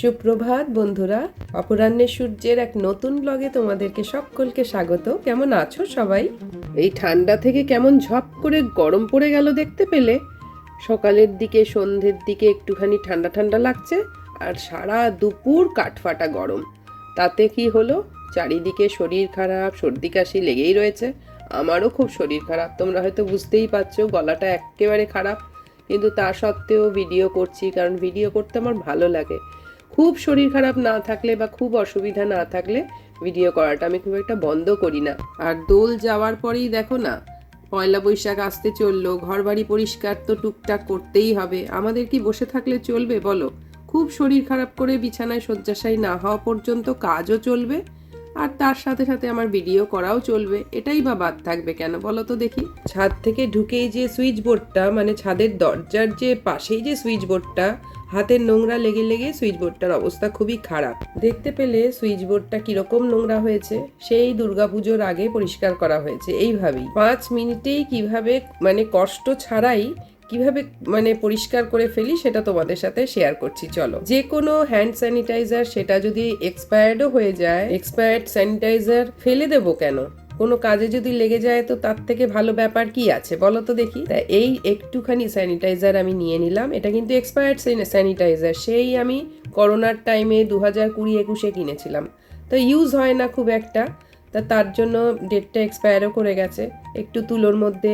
সুপ্রভাত বন্ধুরা, অপরাহ্নের সূর্যের এক নতুন ব্লগে তোমাদেরকে সকলকে স্বাগত। কেমন আছো সবাই? এই ঠান্ডা থেকে কেমন ঝপ করে গরম পড়ে গেল দেখতে পেলে? সকালের দিকে সন্ধ্যের দিকে একটুখানি ঠান্ডা ঠান্ডা লাগছে, আর সারা দুপুর কাঠফাটা গরম। তাতে কি হলো, চারিদিকে শরীর খারাপ, সর্দি কাশি লেগেই রয়েছে। আমারও খুব শরীর খারাপ, তোমরা হয়তো বুঝতেই পারছো, গলাটা একেবারে খারাপ। কিন্তু তা সত্ত্বেও ভিডিও করছি, কারণ ভিডিও করতে আমার ভালো লাগে। খুব শরীর খারাপ না থাকলে বা খুব অসুবিধা না থাকলে ভিডিও করাটা আমি খুব একটা বন্ধ করি না। আর দোল যাওয়ার পরেই দেখো না, পয়লা বৈশাখ আসতে চললো। ঘর বাড়ি পরিষ্কার তো টুকটাক করতেই হবে, আমাদের কি বসে থাকলে চলবে বলো? খুব শরীর খারাপ করে বিছানায় শয্যাশায়ী না হওয়া পর্যন্ত কাজও চলবে, আর তার সাথে সাথে আমার ভিডিও করাও চলবে। এটাই বা বাদ থাকবে কেন বলো তো দেখি? ছাদ থেকে ঢুকেই যে সুইচ বোর্ডটা, মানে ছাদের দরজার যে পাশেই যে সুইচ বোর্ডটা, হাতের নোংরা লেগে লেগে সুইচ বোর্ডটার অবস্থা খুবই খারাপ। দেখতে পেলে সুইচ বোর্ডটা কিরকম নোংরা হয়েছে? সেই দুর্গাপুজোর আগে পরিষ্কার করা হয়েছে এইভাবেই। 5 মিনিটেই কিভাবে, মানে কষ্ট ছাড়াই কিভাবে পরিষ্কার করে ফেলি সেটা তোমাদের সাথে শেয়ার করছি। চলো, যে কোনো হ্যান্ড স্যানিটাইজার সেটা যদি এক্সপায়ার্ডও হয়ে যায়, এক্সপায়ার্ড স্যানিটাইজার ফেলে দেবো কেন? কোনো কাজে যদি লেগে যায় তো তার থেকে ভালো ব্যাপার কি আছে বলো তো দেখি? তা এই একটুখানি স্যানিটাইজার আমি নিয়ে নিলাম। এটা কিন্তু এক্সপায়ার্ড স্যানিটাইজার, সেই আমি করোনার টাইমে 2020-21 কিনেছিলাম। তো ইউজ হয় না খুব একটা, তা তার জন্য ডেটটা এক্সপায়ারও করে গেছে। একটু তুলোর মধ্যে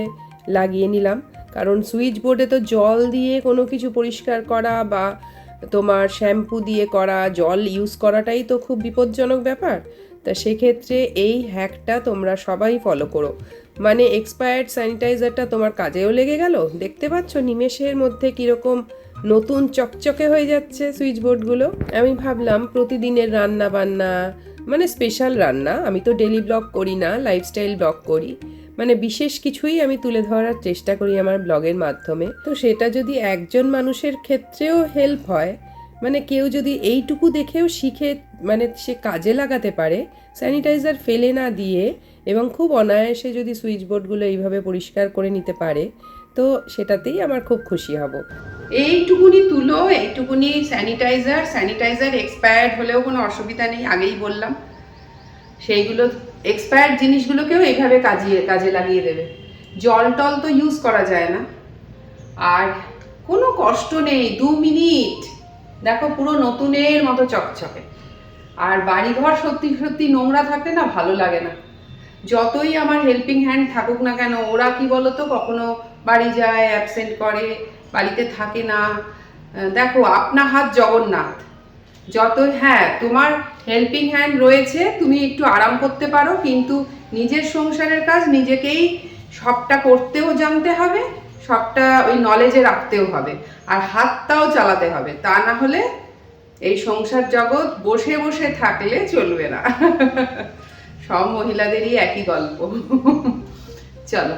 লাগিয়ে নিলাম, কারণ সুইচ বোর্ডে তো জল দিয়ে কোনো কিছু পরিষ্কার করা বা তোমার শ্যাম্পু দিয়ে করা, জল ইউজ করাটাই তো খুব বিপজ্জনক ব্যাপার। তা সেক্ষেত্রে এই হ্যাকটা তোমরা সবাই ফলো করো। মানে এক্সপায়ার্ড স্যানিটাইজারটা তোমার কাজেও লেগে গেল। দেখতে পাচ্ছ নিমেষের মধ্যে কীরকম নতুন চকচকে হয়ে যাচ্ছে সুইচ বোর্ডগুলো। আমি ভাবলাম প্রতিদিনের রান্না বান্না, মানে স্পেশাল রান্না, আমি তো ডেলি ব্লগ করি না, লাইফস্টাইল ব্লগ করি, মানে বিশেষ কিছুই আমি তুলে ধরার চেষ্টা করি আমার ব্লগের মাধ্যমে। তো সেটা যদি একজন মানুষের ক্ষেত্রেও হেল্প হয়, মানে কেউ যদি এইটুকু দেখেও শিখে, মানে সে কাজে লাগাতে পারে, স্যানিটাইজার ফেলে না দিয়ে, এবং খুব অনায়াসে যদি সুইচ বোর্ডগুলো এইভাবে পরিষ্কার করে নিতে পারে, তো সেটাতেই আমার খুব খুশি হব। এইটুকুনি তুলো, এইটুকুনি স্যানিটাইজার এক্সপায়ার্ড হলেও কোনো অসুবিধা নেই, আগেই বললাম। সেইগুলো এক্সপায়ার্ড জিনিসগুলোকেও এইভাবে কাজে লাগিয়ে দেবে। জল টল তো ইউজ করা যায় না, আর কোনো কষ্ট নেই, 2 মিনিট দেখো পুরো নতুনের মতো চকচকে। আর বাড়িঘর সত্যি সত্যি নোংরা থাকলে না ভালো লাগে না। যতই আমার হেল্পিং হ্যান্ড থাকুক না কেন, ওরা কি বলতো, কখনো বাড়ি যায়, অ্যাবসেন্ট করে, বাড়িতে থাকে না। দেখো, আপনা হাত জগন্নাথ। হ্যাঁ, তোমার হেল্পিং হ্যান্ড রয়েছে, তুমি একটু আরাম করতে পারো, কিন্তু নিজের সংসারের কাজ নিজেকেই সবটা করতেও জানতে হবে, সবটা ওই নলেজে রাখতেও হবে, আর হাতটাও চালাতে হবে। তা না হলে এই সংসার জগৎ বসে বসে থাকলে চলবে না। সব মহিলাদেরই একই গল্প। চলো,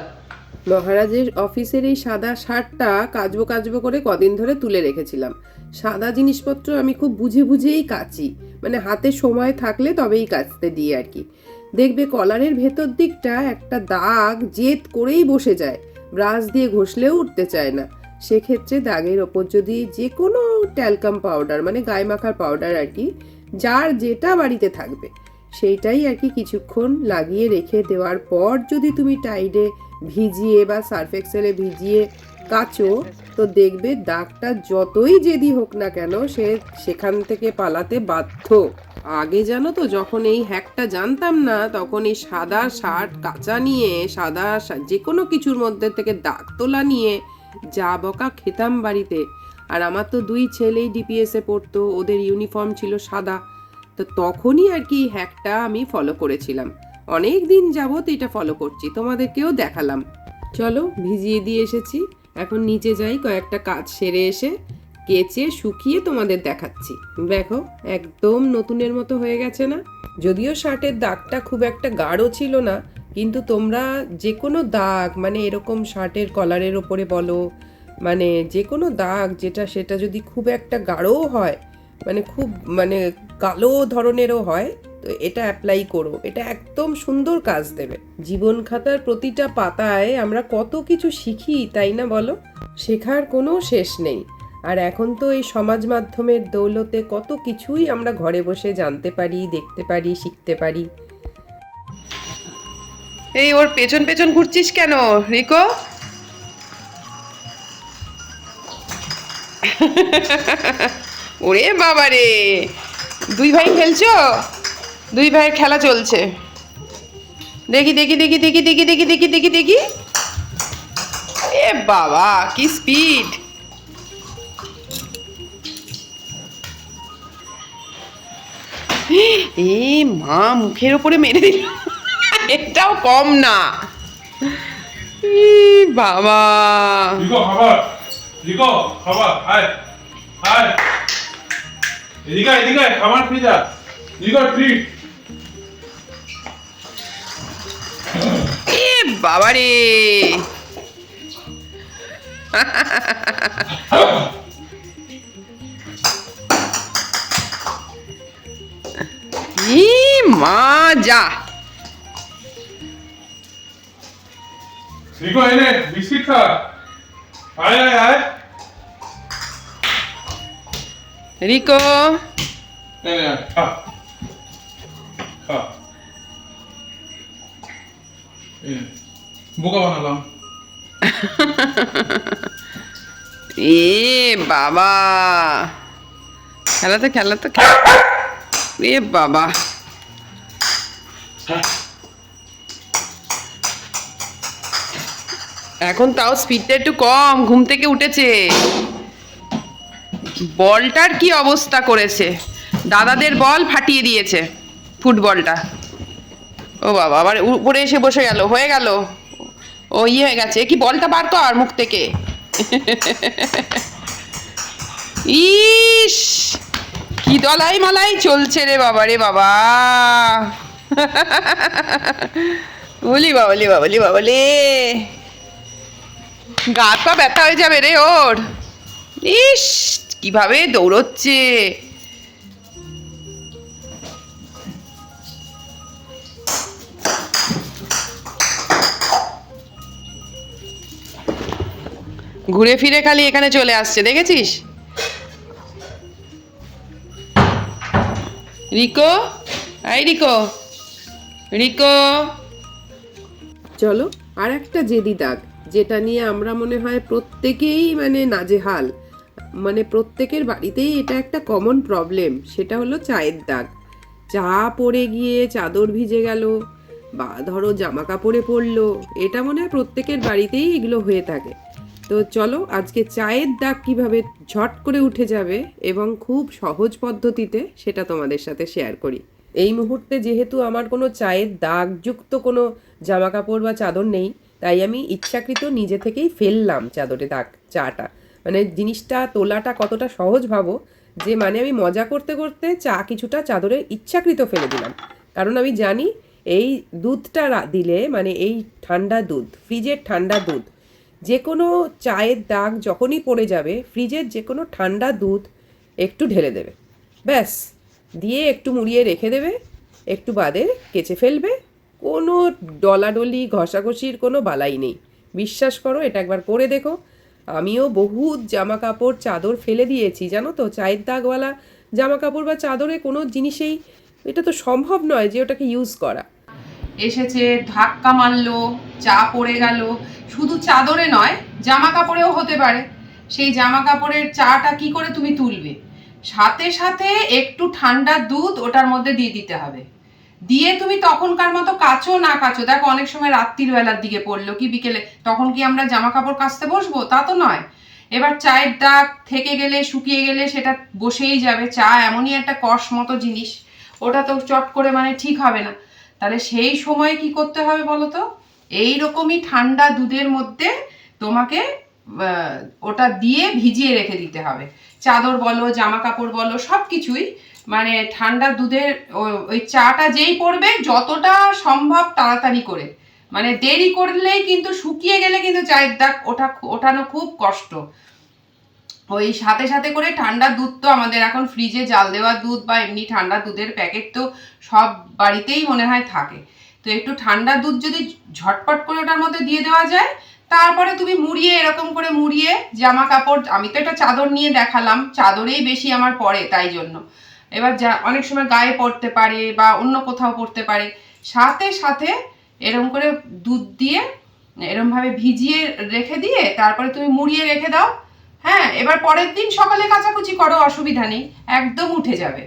মহারাজের অফিসের এই সাদা শার্টটা কাচবো করে কদিন ধরে তুলে রেখেছিলাম। সাদা জিনিসপত্র আমি খুব বুঝে বুঝেই কাচি, মানে হাতে সময় থাকলে তবেই কাচতে দিই আর কি। দেখবে কলারের ভেতর দিকটা একটা দাগ জেদ করেই বসে যায়, ব্রাশ দিয়ে ঘষলেও উঠতে চায় না। সেক্ষেত্রে দাগের ওপর যদি যে কোনো ট্যালকাম পাউডার, মানে গায়ে মাখার পাউডার আর কি, যার যেটা বাড়িতে থাকবে সেইটাই আর কি কিছুক্ষণ লাগিয়ে রেখে দেওয়ার পর যদি তুমি টাইডে ভিজিয়ে বা সার্ফ এক্সেলে ভিজিয়ে কাচো, তো দেখবে দাগটা যতই জেদি হোক না কেন সে সেখান থেকে পালাতে বাধ্য। আগে জানো তো, যখন এই হ্যাকটা জানতাম না, তখন এই সাদা শার্ট কাচা নিয়ে, সাদা যে কোনো কিছুর মধ্যে থেকে দাগ তোলা নিয়ে যা বকা খেতাম বাড়িতে। আর আমার তো 2 ছেলেই ডিপিএসে পড়তো, ওদের ইউনিফর্ম ছিল সাদা। তো তখনই আর কি হ্যাকটা আমি ফলো করেছিলাম। অনেক দিন যাবত এটা ফলো করছি, তোমাদেরকেও দেখালাম। চলো, ভিজিয়ে দিয়ে এসেছি, এখন নিচে যাই, কয়েকটা কাজ সেরে এসে কেচে শুকিয়ে তোমাদের দেখাচ্ছি। দেখো, একদম নতুনের মতো হয়ে গেছে না? যদিও শার্টের দাগটা খুব একটা গাঢ় ছিল না, কিন্তু তোমরা যে কোনো দাগ, মানে এরকম শার্টের কলারের ওপরে বলো, মানে যে কোনো দাগ যেটা, সেটা যদি খুব একটা গাঢ়ও হয়, মানে খুব কালো ধরনেরও হয়, তো এটা অ্যাপ্লাই করো, এটা একদম সুন্দর কাজ দেবে। জীবন খাতার প্রতিটা পাতায় আমরা কত কিছু শিখি, তাই না বলো? শেখার কোনো শেষ নেই। আর এখন তো এই সমাজ মাধ্যমের দৌলতে কত কিছুই আমরা ঘরে বসে জানতে পারি, দেখতে পারি, শিখতে পারি। এই ওর পেছন পেছন ঘুরছিস কেন রিকো? ওরে বাবা রে, দুই ভাই খেলছো? দুই ভাইয়ের খেলা চলছে। দেখি দেখি দেখি দেখি দেখি দেখি দেখি দেখি দেখি। এ বাবা কি স্পিড! এ মা, মুখের ওপরে মেরে দিল, এটাও কম না। বাবা রিকো খাবার, রিকো খাবার, আয় আয়, এদিকে এদিকে খাবার খেয়ে যা, রিকো ট্রিট। এ বাবা রে, মা যা। রিকো এনে বিস্কিট খা, আয় আয় আয়। রিকো এনে আয়, খা খা। বোকা বানালাম। এ বাবা, খেলাতে খেলাতে এ বাবা, এখন তাও স্পিডটা একটু কম, ঘুম থেকে উঠেছে। বলটার কি অবস্থা করেছে, দাদাদের বল ফাটিয়ে দিয়েছে, ফুটবলটা। ও বাবা, আবার উপরে এসে বসে গেল, হয়ে গেল, ও হয়ে গেছে। কি বলটা বার কর মুখ থেকে। ইস, কি দলাই মালাই চলছে রে বাবা রে বাবা। বলি বাবলি বাবলি বাবলে, গা পা ব্যথা হয়ে যাবে রে ওর। ইস, কিভাবে দৌড়চ্ছে। ঘুরে ফিরে খালি এখানে চলে আসছে, দেখেছিস? রিকো, এই রিকো, রিকো, চলো আর একটা জেদি দাগ, যেটা নিয়ে আমরা মনে হয় প্রত্যেকেই মানে নাজেহাল, মানে প্রত্যেকের বাড়িতেই এটা একটা কমন প্রবলেম। সেটা হলো চায়ের দাগ। চা পড়ে গিয়ে চাদর ভিজে গেল, বা ধরো জামা কাপড়ে পড়লো, এটা মনে হয় প্রত্যেকের বাড়িতেই এগুলো হয়ে থাকে। তো চলো আজকে চায়ের দাগ কিভাবে ঝট করে উঠে যাবে এবং খুব সহজ পদ্ধতিতে সেটা তোমাদের সাথে শেয়ার করি। এই মুহূর্তে যেহেতু আমার কোনো চায়ের দাগযুক্ত কোনো জামা কাপড় বা চাদর নেই, তাই আমি ইচ্ছাকৃত নিজে থেকেই ফেললাম চাদরে দাগ, চাটা। মানে জিনিসটা তোলাটা কতটা সহজ ভাবো, যে মানে আমি মজা করতে করতে চা কিছুটা চাদরে ইচ্ছাকৃত ফেলে দিলাম। কারণ আমি জানি এই দুধটা দিলে, মানে এই ঠান্ডা দুধ, ফ্রিজের ঠান্ডা দুধ, যে কোনো চায়ের দাগ যখনই পড়ে যাবে ফ্রিজের যে কোনো ঠান্ডা দুধ একটু ঢেলে দেবে, ব্যাস, দিয়ে একটু মুড়িয়ে রেখে দেবে, একটু বাদে কেচে ফেলবে। কোনো ডলাডলি ঘষাঘষির কোনো বালাই নেই, বিশ্বাস করো, এটা একবার করে দেখো। আমিও বহুত জামা কাপড় চাদর ফেলে দিয়েছি জানো তো, চায়ের দাগওয়ালা জামা কাপড় বা চাদরে কোনো জিনিসেই এটা তো সম্ভব নয় যে ওটাকে ইউজ করা। এসেছে, ধাক্কা মারলো, চা পড়ে গেল, শুধু চাদরে নয় জামা কাপড়েও হতে পারে। সেই জামা কাপড়ের চাটা কি করে তুমি তুলবে? সাথে সাথে একটু ঠান্ডা দুধ ওটার মধ্যে দিয়ে দিতে হবে, দিয়ে তুমি তখনকার মতো কাচো না কাচো, দেখো অনেক সময় রাত্রির বেলার দিকে পড়লো কি বিকেলে, তখন কি আমরা জামা কাপড় কাচতে বসবো? তা তো নয়। এবার চায়ের দাগ থেকে গেলে, শুকিয়ে গেলে সেটা বসেই যাবে। চা এমনই একটা কষ মতো জিনিস, ওটা তো চট করে মানে ঠিক হবে না। তাহলে সেই সময় কি করতে হবে বলো তো? এইরকমই ঠান্ডা দুধের মধ্যে তোমাকে ওটা দিয়ে ভিজিয়ে রেখে দিতে হবে, চাদর বলো জামা কাপড় বলো সব কিছুই। মানে ঠান্ডা দুধের ওই চাটা যেই পড়বে যতটা সম্ভব তাড়াতাড়ি করে, মানে দেরি করলেই কিন্তু শুকিয়ে গেলে কিন্তু চায়ের দাগ ওঠানো খুব কষ্ট। ওই সাথে সাথে করে ঠান্ডা দুধ, তো আমাদের এখন ফ্রিজে জাল দেওয়া দুধ বা এমনি ঠান্ডা দুধের প্যাকেট তো সব বাড়িতেই মনে হয় থাকে। তো একটু ঠান্ডা দুধ যদি ঝটপট করে ওটার মধ্যে দিয়ে দেওয়া যায়, তারপরে তুমি মুড়িয়ে, এরকম করে মুড়িয়ে জামা কাপড়, আমি তো এটা চাদর নিয়ে দেখালাম, চাদরেই বেশি আমার পড়ে তাই জন্য। এবার যা অনেক সময় গায়ে পড়তে পারে বা অন্য কোথাও পড়তে পারে, সাথে সাথে এরকম করে দুধ দিয়ে এরকম ভাবে ভিজিয়ে রেখে দিয়ে তারপরে তুমি মুড়িয়ে রেখে দাও। হ্যাঁ, এবার পরের দিন সকালে কাচাকুচি করো, অসুবিধা নেই, একদম উঠে যাবে।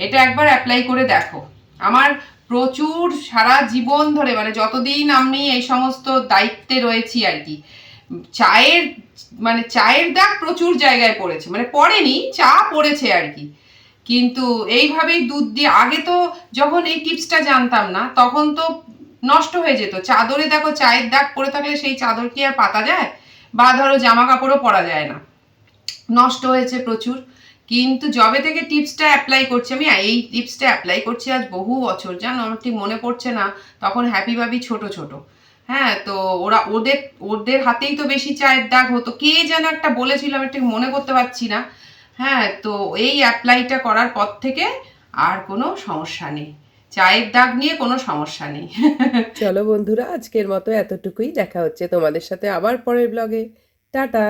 এটা একবার অ্যাপ্লাই করে দেখো। আমার প্রচুর সারা জীবন ধরে, মানে যতদিন আমি এই সমস্ত দায়িত্বে রয়েছি আর কি, চায়ের চায়ের দাগ প্রচুর জায়গায় পড়েছে, মানে পড়েনি, চা পড়েছে আর কি। কিন্তু এইভাবেই দুধ দিয়ে, আগে তো যখন এই টিপসটা জানতাম না তখন তো নষ্ট হয়ে যেত। চাদরে দেখো চায়ের দাগ পড়ে থাকলে সেই চাদর কি আর পাতা যায়? বা ধরো জামা কাপড়ও পরা যায় না, নষ্ট হয়েছে প্রচুর। কিন্তু যবে থেকে টিপসটা অ্যাপ্লাই করছি, আমি এই টিপসটা অ্যাপ্লাই করছি আজ বহু বছর, জানো, আমার ঠিক মনে পড়ছে না তখন হ্যাপি ভাবি ছোট ছোট। হ্যাঁ, তো ওরা ওদের ওদের হাতেই তো বেশি চায়ের দাগ হতো, কে যেন একটা বলেছিল, আমি ঠিক মনে করতে পারছি না। হ্যাঁ, তো এই অ্যাপ্লাইটা করার পর থেকে আর কোনো সমস্যা নেই, চায়ের দাগ নিয়ে কোনো সমস্যা নেই। চলো বন্ধুরা, আজকের মতো এতটুকুই। দেখা হচ্ছে তোমাদের সাথে আবার পরের ব্লগে। টাটা।